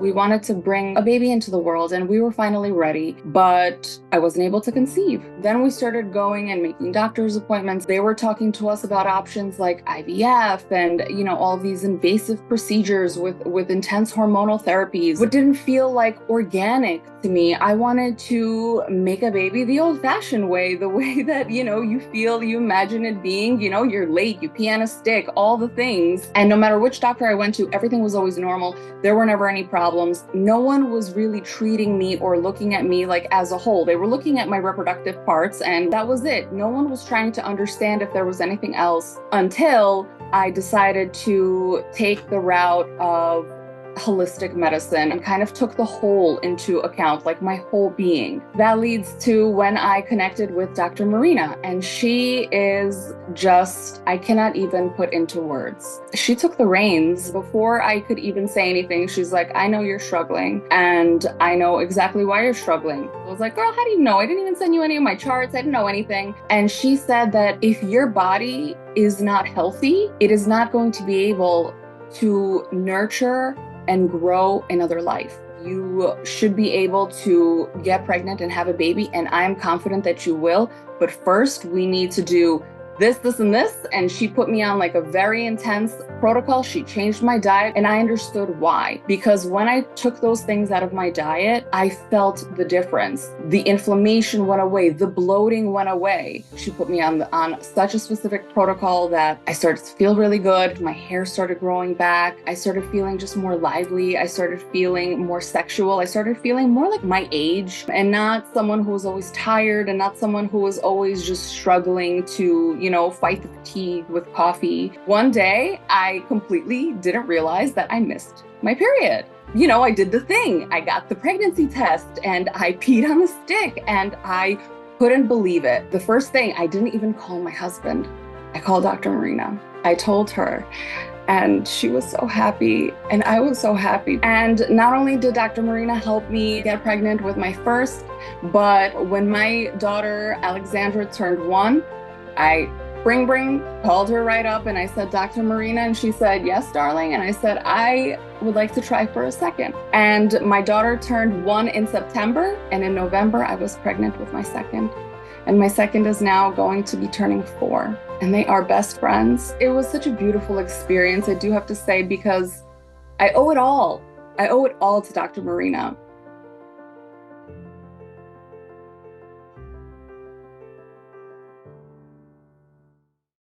We wanted to bring a baby into the world and we were finally ready, but I wasn't able to conceive. Then we started going and making doctor's appointments. They were talking to us about options like IVF and, all these invasive procedures with intense hormonal therapies. What didn't feel like organic to me. I wanted to make a baby the old-fashioned way, the way that, you imagine it being, you're late, you pee on a stick, all the things. And no matter which doctor I went to, everything was always normal. There were never any problems. No one was really treating me or looking at me like as a whole. They were looking at my reproductive parts and that was it. No one was trying to understand if there was anything else until I decided to take the route of holistic medicine and kind of took the whole into account, like my whole being. That leads to when I connected with Dr. Marina, and she is just, I cannot even put into words. She took the reins before I could even say anything. She's like, I know you're struggling and I know exactly why you're struggling. I was like, girl, how do you know? I didn't even send you any of my charts. I didn't know anything. And she said that if your body is not healthy, it is not going to be able to nurture and grow another life. You should be able to get pregnant and have a baby, and I am confident that you will. But first, we need to do this, and this. And she put me on like a very intense protocol. She changed my diet and I understood why. Because when I took those things out of my diet, I felt the difference. The inflammation went away, the bloating went away. She put me on such a specific protocol that I started to feel really good. My hair started growing back. I started feeling just more lively. I started feeling more sexual. I started feeling more like my age and not someone who was always tired and not someone who was always just struggling to fight the fatigue with coffee. One day, I completely didn't realize that I missed my period. I did the thing. I got the pregnancy test and I peed on the stick and I couldn't believe it. The first thing, I didn't even call my husband. I called Dr. Marina. I told her and she was so happy and I was so happy. And not only did Dr. Marina help me get pregnant with my first, but when my daughter Alexandra turned 1, I called her right up and I said, Dr. Marina, and she said, yes, darling. And I said, I would like to try for a second. And my daughter turned 1 in September, and in November, I was pregnant with my second. And my second is now going to be turning 4, and they are best friends. It was such a beautiful experience, I do have to say, because I owe it all. I owe it all to Dr. Marina.